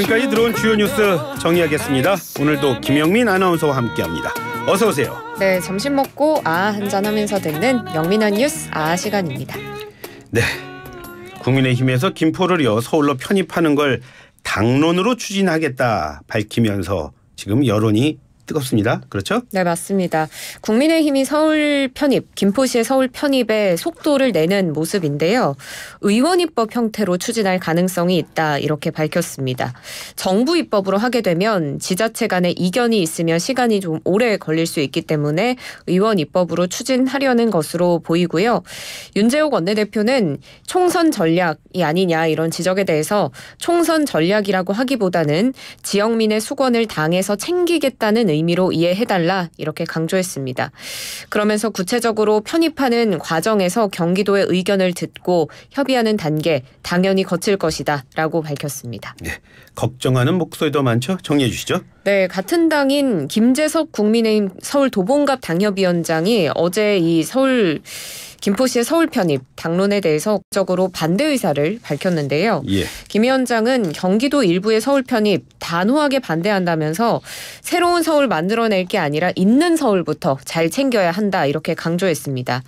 지금까지 들어온 주요 뉴스 정리하겠습니다. 오늘도 김영민 아나운서와 함께합니다. 어서 오세요. 네, 점심 먹고 한잔 하면서 듣는 영민한 뉴스 시간입니다. 네, 국민의힘에서 김포를 이어 서울로 편입하는 걸 당론으로 추진하겠다 밝히면서 지금 여론이 뜨겁습니다. 그렇죠? 네, 맞습니다. 국민의힘이 서울 편입, 김포시의 서울 편입에 속도를 내는 모습인데요. 의원 입법 형태로 추진할 가능성이 있다 이렇게 밝혔습니다. 정부 입법으로 하게 되면 지자체 간에 이견이 있으면 시간이 좀 오래 걸릴 수 있기 때문에 의원 입법으로 추진하려는 것으로 보이고요. 윤재욱 원내대표는 총선 전략이 아니냐 이런 지적에 대해서 총선 전략이라고 하기보다는 지역민의 수건을 당에서 챙기겠다는 의미로 이해해달라 이렇게 강조했습니다. 그러면서 구체적으로 편입하는 과정에서 경기도의 의견을 듣고 협의하는 단계 당연히 거칠 것이다 라고 밝혔습니다. 네, 걱정하는 목소리도 많죠? 정리해 주시죠. 네, 같은 당인 김재석 국민의힘 서울 도봉갑 당협위원장이 어제 이 김포시의 서울 편입 당론에 대해서 적극적으로 반대 의사를 밝혔는데요. 예. 김 위원장은 경기도 일부의 서울 편입 단호하게 반대한다면서 새로운 서울 만들어낼 게 아니라 있는 서울부터 잘 챙겨야 한다 이렇게 강조했습니다.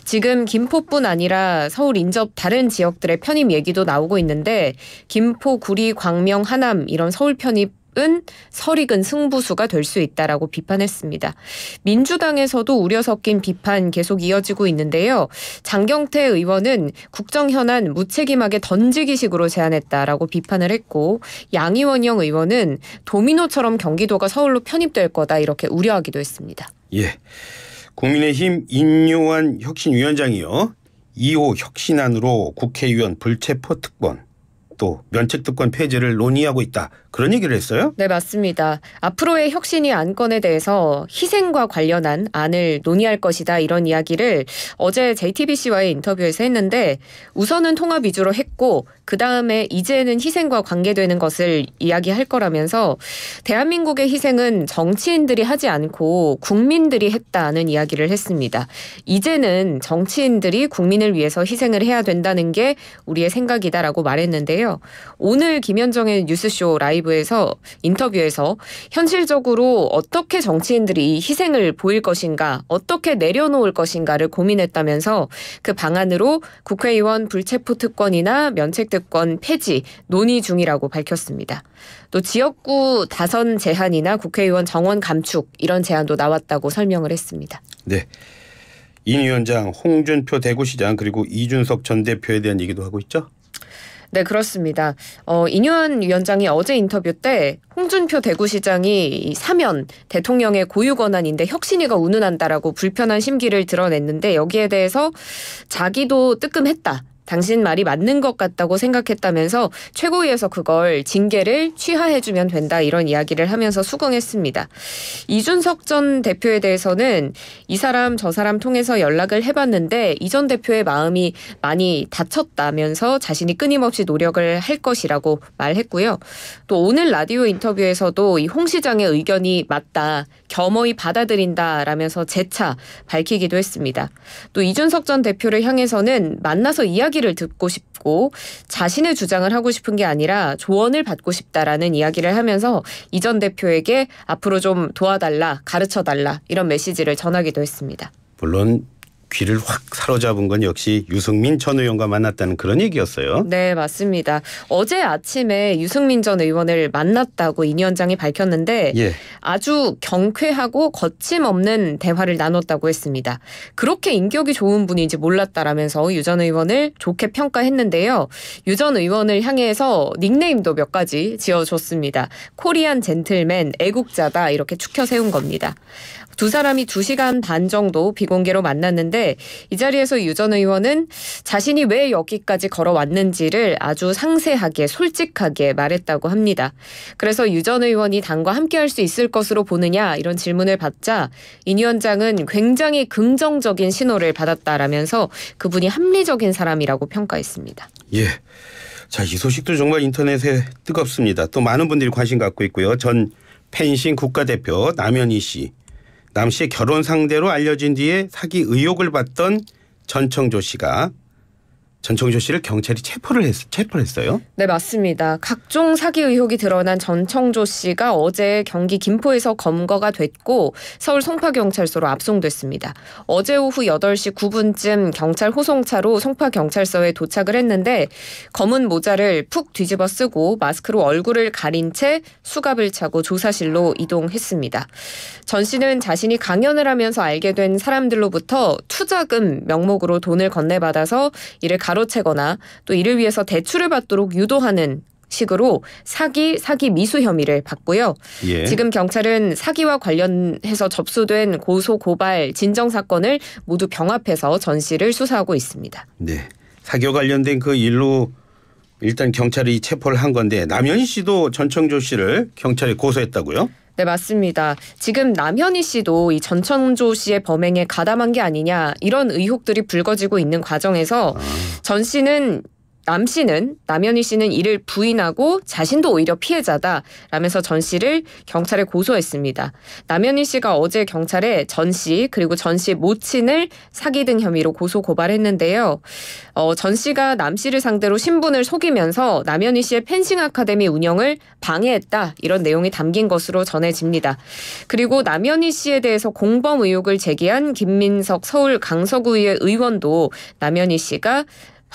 지금 김포뿐 아니라 서울 인접 다른 지역들의 편입 얘기도 나오고 있는데 김포, 구리, 광명, 하남 이런 서울 편입 은 설익은 승부수가 될 수 있다라고 비판했습니다. 민주당에서도 우려 섞인 비판 계속 이어지고 있는데요. 장경태 의원은 국정현안 무책임하게 던지기식으로 제안했다라고 비판을 했고 양이원영 의원은 도미노처럼 경기도가 서울로 편입될 거다 이렇게 우려하기도 했습니다. 예, 국민의힘 인요한 혁신위원장이요. 2호 혁신안으로 국회의원 불체포 특권 또 면책특권 폐지를 논의하고 있다. 그런 얘기를 했어요? 네, 맞습니다. 앞으로의 혁신위 안건에 대해서 희생과 관련한 안을 논의할 것이다 이런 이야기를 어제 JTBC와의 인터뷰에서 했는데 우선은 통합 위주로 했고 그다음에 이제는 희생과 관계되는 것을 이야기할 거라면서 대한민국의 희생은 정치인들이 하지 않고 국민들이 했다는 이야기를 했습니다. 이제는 정치인들이 국민을 위해서 희생을 해야 된다는 게 우리의 생각이다라고 말했는데요. 오늘 김현정의 뉴스쇼 라이브에서 인터뷰에서 현실적으로 어떻게 정치인들이 희생을 보일 것인가 어떻게 내려놓을 것인가를 고민했다면서 그 방안으로 국회의원 불체포 특권이나 면책특권 폐지 논의 중이라고 밝혔습니다. 또 지역구 다선 제한이나 국회의원 정원 감축 이런 제안도 나왔다고 설명을 했습니다. 네, 인 위원장, 홍준표 대구시장 그리고 이준석 전 대표에 대한 얘기도 하고 있죠? 네, 그렇습니다. 인요한 위원장이 어제 인터뷰 때 홍준표 대구시장이 사면 대통령의 고유 권한인데 혁신위가 운운한다라고 불편한 심기를 드러냈는데 여기에 대해서 자기도 뜨끔했다. 당신 말이 맞는 것 같다고 생각했다면서 최고위에서 그걸 징계를 취하해주면 된다 이런 이야기를 하면서 수긍했습니다. 이준석 전 대표에 대해서는 이 사람 저 사람 통해서 연락을 해봤는데 이 전 대표의 마음이 많이 다쳤다면서 자신이 끊임없이 노력을 할 것이라고 말했고요. 또 오늘 라디오 인터뷰에서도 이 홍 시장의 의견이 맞다. 겸허히 받아들인다라면서 재차 밝히기도 했습니다. 또 이준석 전 대표를 향해서는 만나서 이야기를 듣고 싶고 자신의 주장을 하고 싶은 게 아니라 조언을 받고 싶다라는 이야기를 하면서 이 전 대표에게 앞으로 좀 도와달라, 가르쳐달라 이런 메시지를 전하기도 했습니다. 물론 귀를 확 사로잡은 건 역시 유승민 전 의원과 만났다는 그런 얘기였어요. 네, 맞습니다. 어제 아침에 유승민 전 의원을 만났다고 인 위원장이 밝혔는데 예. 아주 경쾌하고 거침없는 대화를 나눴다고 했습니다. 그렇게 인격이 좋은 분인지 몰랐다라면서 유 전 의원을 좋게 평가했는데요. 유 전 의원을 향해서 닉네임도 몇 가지 지어줬습니다. 코리안 젠틀맨, 애국자다 이렇게 추켜 세운 겁니다. 두 사람이 2시간 반 정도 비공개로 만났는데 이 자리에서 유 전 의원은 자신이 왜 여기까지 걸어왔는지를 아주 상세하게 솔직하게 말했다고 합니다. 그래서 유 전 의원이 당과 함께할 수 있을 것으로 보느냐 이런 질문을 받자 인 위원장은 굉장히 긍정적인 신호를 받았다라면서 그분이 합리적인 사람이라고 평가했습니다. 예. 자, 이 소식도 정말 인터넷에 뜨겁습니다. 또 많은 분들이 관심 갖고 있고요. 전 펜싱 국가대표 남현희 씨. 남 씨의 결혼 상대로 알려진 뒤에 사기 의혹을 받던 전청조 씨가 전청조 씨를 경찰이 체포를 했어요? 네, 맞습니다. 각종 사기 의혹이 드러난 전청조 씨가 어제 경기 김포에서 검거가 됐고 서울 송파경찰서로 압송됐습니다. 어제 오후 8시 9분쯤 경찰 호송차로 송파경찰서에 도착을 했는데 검은 모자를 푹 뒤집어 쓰고 마스크로 얼굴을 가린 채 수갑을 차고 조사실로 이동했습니다. 전 씨는 자신이 강연을 하면서 알게 된 사람들로부터 투자금 명목으로 돈을 건네받아서 이를 가로채거나 또 이를 위해서 대출을 받도록 유도하는 식으로 사기 미수 혐의를 받고요. 예. 지금 경찰은 사기와 관련해서 접수된 고소 고발 진정 사건을 모두 병합해서 전 씨를 수사하고 있습니다. 네. 사기와 관련된 그 일로 일단 경찰이 체포를 한 건데 남현희 씨도 전청조 씨를 경찰에 고소했다고요? 네, 맞습니다. 지금 남현희 씨도 이 전청조 씨의 범행에 가담한 게 아니냐 이런 의혹들이 불거지고 있는 과정에서 남현희 씨는 이를 부인하고 자신도 오히려 피해자다라면서 전 씨를 경찰에 고소했습니다. 남현희 씨가 어제 경찰에 전 씨 그리고 전 씨 모친을 사기 등 혐의로 고소 고발했는데요. 전 씨가 남 씨를 상대로 신분을 속이면서 남현희 씨의 펜싱 아카데미 운영을 방해했다 이런 내용이 담긴 것으로 전해집니다. 그리고 남현희 씨에 대해서 공범 의혹을 제기한 김민석 서울 강서구의회 의원도 남현희 씨가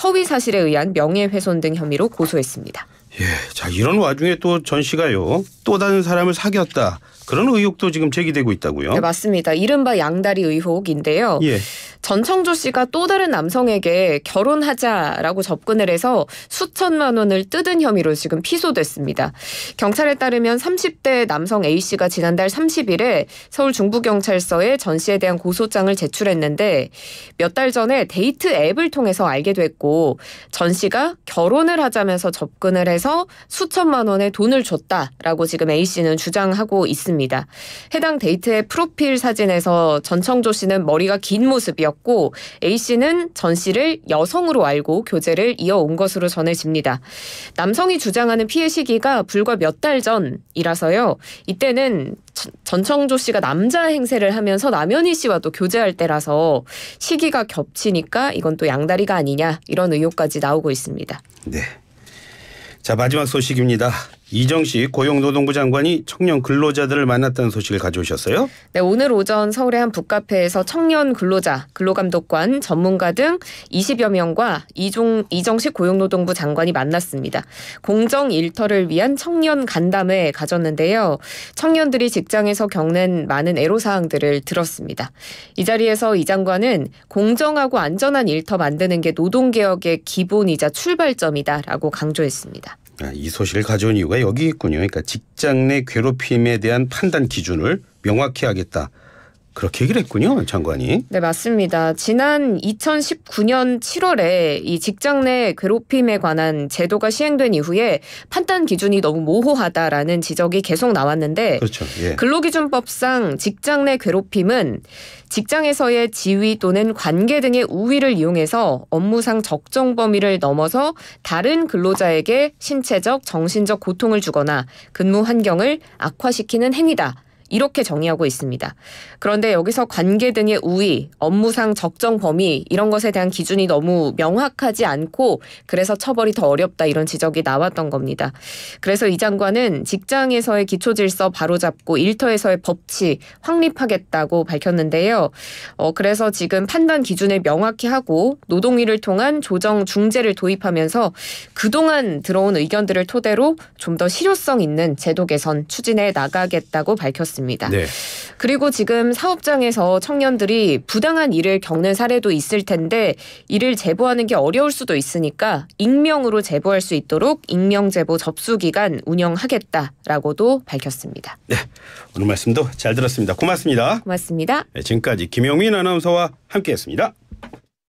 허위 사실에 의한 명예훼손 등 혐의로 고소했습니다. 예, 자 이런 와중에 또 전 씨가요 또 다른 사람을 사귀었다 그런 의혹도 지금 제기되고 있다고요? 네, 맞습니다. 이른바 양다리 의혹인데요. 예. 전청조 씨가 또 다른 남성에게 결혼하자라고 접근을 해서 수천만 원을 뜯은 혐의로 지금 피소됐습니다. 경찰에 따르면 30대 남성 A씨가 지난달 30일에 서울 중부경찰서에 전 씨에 대한 고소장을 제출했는데 몇 달 전에 데이트 앱을 통해서 알게 됐고 전 씨가 결혼을 하자면서 접근을 해서 수천만 원의 돈을 줬다라고 지금 A씨는 주장하고 있습니다. 해당 데이트 앱 프로필 사진에서 전청조 씨는 머리가 긴 모습이었고 A씨는 전 씨를 여성으로 알고 교제를 이어온 것으로 전해집니다. 남성이 주장하는 피해 시기가 불과 몇 달 전이라서요. 이때는 전청조 씨가 남자 행세를 하면서 남현희 씨와도 교제할 때라서 시기가 겹치니까 이건 또 양다리가 아니냐 이런 의혹까지 나오고 있습니다. 네. 자 마지막 소식입니다. 이정식 고용노동부 장관이 청년 근로자들을 만났다는 소식을 가져오셨어요? 네, 오늘 오전 서울의 한 북카페에서 청년 근로자, 근로감독관, 전문가 등 20여 명과 이정식 고용노동부 장관이 만났습니다. 공정 일터를 위한 청년 간담회 가졌는데요. 청년들이 직장에서 겪는 많은 애로사항들을 들었습니다. 이 자리에서 이 장관은 공정하고 안전한 일터 만드는 게 노동개혁의 기본이자 출발점이다라고 강조했습니다. 이 소식을 가져온 이유가 여기 있군요. 그러니까 직장 내 괴롭힘에 대한 판단 기준을 명확히 하겠다. 그렇게 얘기를 했군요, 장관이. 네, 맞습니다. 지난 2019년 7월에 이 직장 내 괴롭힘에 관한 제도가 시행된 이후에 판단 기준이 너무 모호하다라는 지적이 계속 나왔는데 그렇죠. 예. 근로기준법상 직장 내 괴롭힘은 직장에서의 지위 또는 관계 등의 우위를 이용해서 업무상 적정 범위를 넘어서 다른 근로자에게 신체적, 정신적 고통을 주거나 근무 환경을 악화시키는 행위다. 이렇게 정의하고 있습니다. 그런데 여기서 관계 등의 우위, 업무상 적정 범위 이런 것에 대한 기준이 너무 명확하지 않고 그래서 처벌이 더 어렵다 이런 지적이 나왔던 겁니다. 그래서 이 장관은 직장에서의 기초질서 바로잡고 일터에서의 법치 확립하겠다고 밝혔는데요. 그래서 지금 판단 기준을 명확히 하고 노동위를 통한 조정 중재를 도입하면서 그동안 들어온 의견들을 토대로 좀 더 실효성 있는 제도 개선 추진해 나가겠다고 밝혔습니다. 네. 그리고 지금 사업장에서 청년들이 부당한 일을 겪는 사례도 있을 텐데 이를 제보하는 게 어려울 수도 있으니까 익명으로 제보할 수 있도록 익명제보 접수기간 운영하겠다라고도 밝혔습니다. 네, 오늘 말씀도 잘 들었습니다. 고맙습니다. 고맙습니다. 네, 지금까지 김영민 아나운서와 함께했습니다.